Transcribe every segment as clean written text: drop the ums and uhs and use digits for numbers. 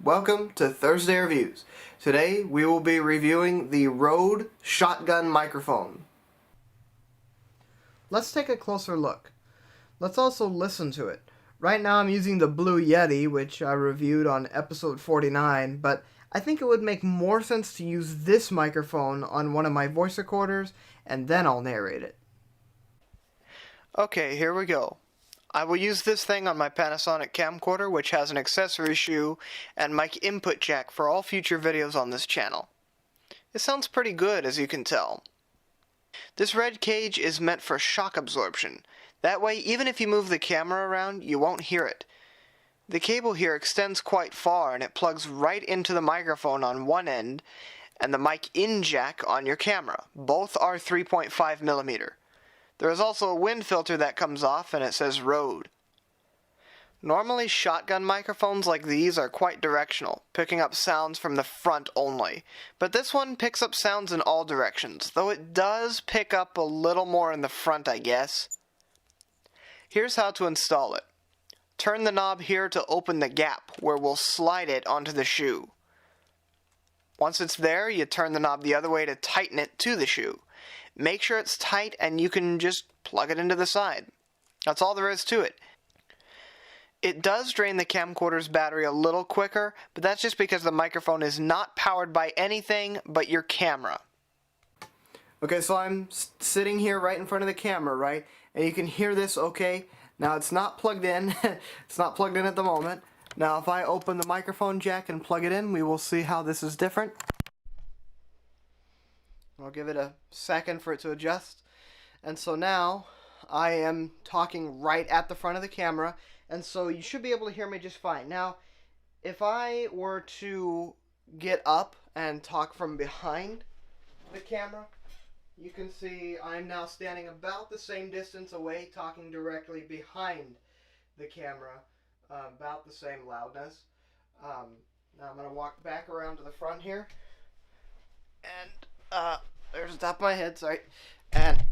welcome to Thursday Reviews. Today we will be reviewing the Rode shotgun microphone. Let's take a closer look. Let's also listen to it. Right now I'm using the Blue Yeti, which I reviewed on episode 49, but I think it would make more sense to use this microphone on one of my voice recorders, and then I'll narrate it. Okay, here we go. I will use this thing on my Panasonic camcorder, which has an accessory shoe and mic input jack for all future videos on this channel. It sounds pretty good, as you can tell. This red cage is meant for shock absorption. That way, even if you move the camera around, you won't hear it. The cable here extends quite far, and it plugs right into the microphone on one end, and the mic in jack on your camera. Both are 3.5mm. There is also a wind filter that comes off, and it says Rode. Normally, shotgun microphones like these are quite directional, picking up sounds from the front only. But this one picks up sounds in all directions, though it does pick up a little more in the front, I guess. Here's how to install it. Turn the knob here to open the gap, where we'll slide it onto the shoe. Once it's there, you turn the knob the other way to tighten it to the shoe. Make sure it's tight and you can just plug it into the side. That's all there is to it. It does drain the camcorder's battery a little quicker, but that's just because the microphone is not powered by anything but your camera. Okay, so I'm sitting here right in front of the camera, right? And you can hear this okay. Now it's not plugged in. It's not plugged in at the moment. Now if I open the microphone jack and plug it in, we will see how this is different. I'll give it a second for it to adjust. And so now I am talking right at the front of the camera, and so you should be able to hear me just fine. Now, if I were to get up and talk from behind the camera, you can see I'm now standing about the same distance away, talking directly behind the camera, about the same loudness. Now I'm going to walk back around to the front here, and there's the top of my head, sorry, and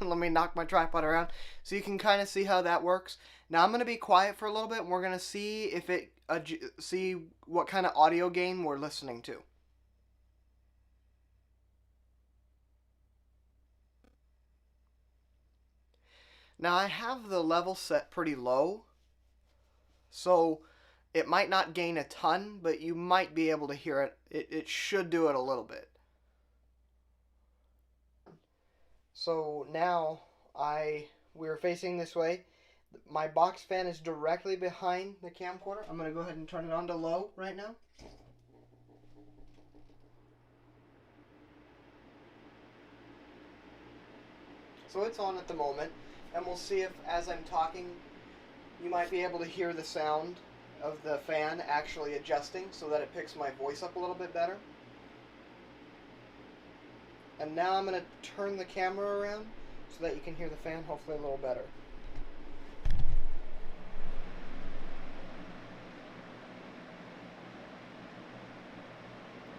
let me knock my tripod around so you can kind of see how that works. Now I'm going to be quiet for a little bit, and we're going to see if see what kind of audio gain we're listening to. Now I have the level set pretty low, so it might not gain a ton, but you might be able to hear it. It should do it a little bit. So now we're facing this way. My box fan is directly behind the camcorder. I'm going to go ahead and turn it on to low right now. So it's on at the moment, and we'll see if, as I'm talking, you might be able to hear the sound of the fan actually adjusting so that it picks my voice up a little bit better. And now I'm going to turn the camera around so that you can hear the fan hopefully a little better.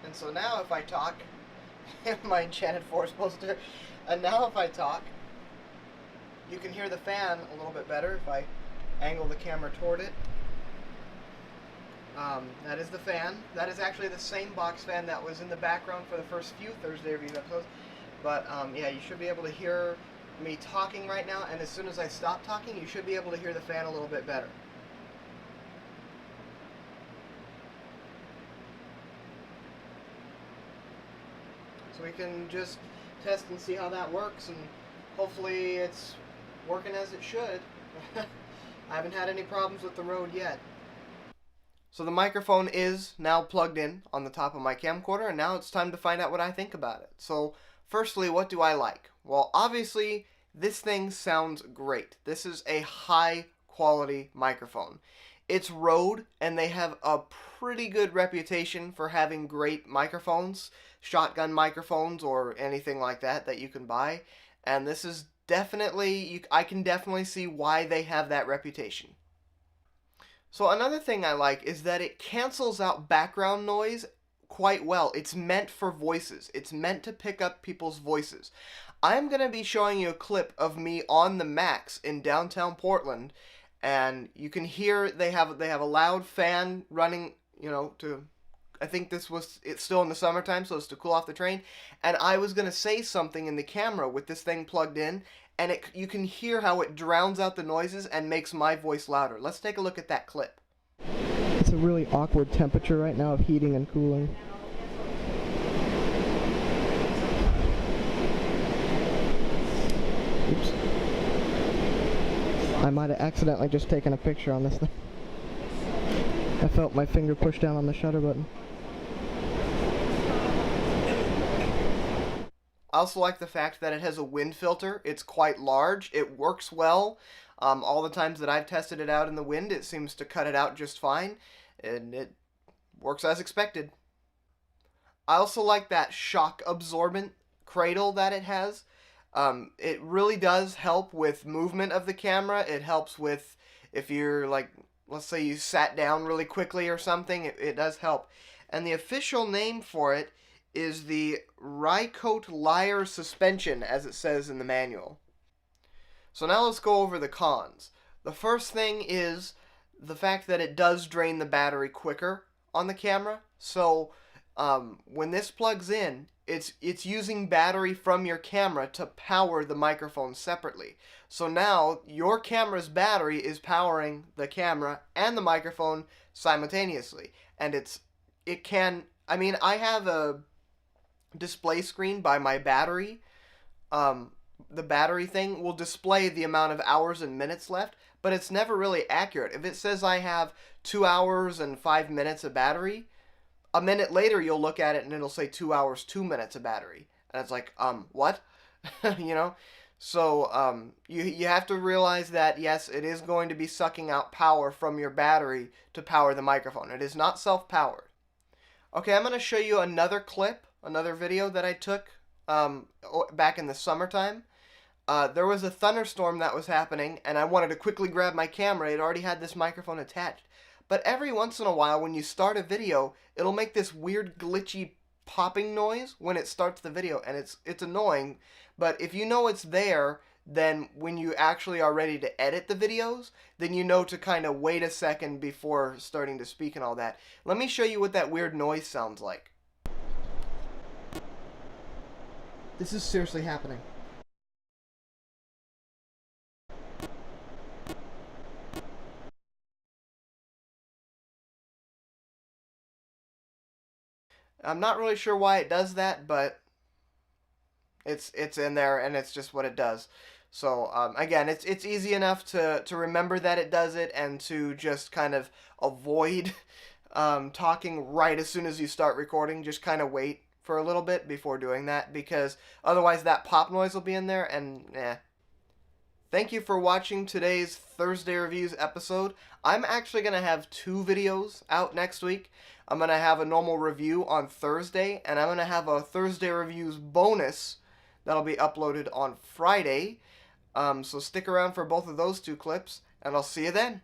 And so now if I talk, my Enchanted Forest poster, and now if I talk, you can hear the fan a little bit better if I angle the camera toward it. That is the fan. That is actually the same box fan that was in the background for the first few Thursday Reviews episodes. But yeah, you should be able to hear me talking right now, and as soon as I stop talking, you should be able to hear the fan a little bit better. So we can just test and see how that works, and hopefully it's working as it should. I haven't had any problems with the Rode yet. So the microphone is now plugged in on the top of my camcorder, and now it's time to find out what I think about it. So firstly, what do I like? Well, obviously, this thing sounds great. This is a high quality microphone. It's Rode, and they have a pretty good reputation for having great microphones, shotgun microphones or anything like that you can buy. And this is definitely, I can definitely see why they have that reputation. So another thing I like is that it cancels out background noise quite well. It's meant for voices. It's meant to pick up people's voices. I'm going to be showing you a clip of me on the Max in downtown Portland, and you can hear they have a loud fan running I think it's still in the summertime, so it's to cool off the train. And I was gonna say something in the camera with this thing plugged in, and you can hear how it drowns out the noises and makes my voice louder. Let's take a look at that clip. It's a really awkward temperature right now of heating and cooling. Oops. I might have accidentally just taken a picture on this thing. I felt my finger push down on the shutter button. I also like the fact that it has a wind filter. It's quite large. It works well. All the times that I've tested it out in the wind, it seems to cut it out just fine, and it works as expected. I also like that shock absorbent cradle that it has. It really does help with movement of the camera. It helps with if you're like, let's say you sat down really quickly or something, it does help. And the official name for it is the Rycote Lyre suspension, as it says in the manual. So now let's go over the cons. The first thing is the fact that it does drain the battery quicker on the camera. So when this plugs in, it's using battery from your camera to power the microphone separately. So now your camera's battery is powering the camera and the microphone simultaneously. And I have a display screen by my battery. The battery thing will display the amount of hours and minutes left, but it's never really accurate. If it says I have 2 hours and 5 minutes of battery, a minute later you'll look at it and it'll say 2 hours 2 minutes of battery, and it's like, what? So you have to realize that yes, it is going to be sucking out power from your battery to power the microphone. It is not self-powered. Okay, I'm going to show you another clip, another video that I took back in the summertime. There was a thunderstorm that was happening, and I wanted to quickly grab my camera. It already had this microphone attached. But every once in a while, when you start a video, it'll make this weird glitchy popping noise when it starts the video, and it's annoying. But if you know it's there, then when you actually are ready to edit the videos, then you know to kind of wait a second before starting to speak and all that. Let me show you what that weird noise sounds like. This is seriously happening. I'm not really sure why it does that, but it's in there, and it's just what it does. So again, it's easy enough to remember that it does it, and to just kind of avoid talking right as soon as you start recording. Just kind of wait for a little bit before doing that, because otherwise that pop noise will be in there, and Thank you for watching today's Thursday Reviews episode. I'm actually going to have 2 videos out next week. I'm going to have a normal review on Thursday, and I'm going to have a Thursday Reviews bonus that'll be uploaded on Friday. So stick around for both of those 2 clips, and I'll see you then.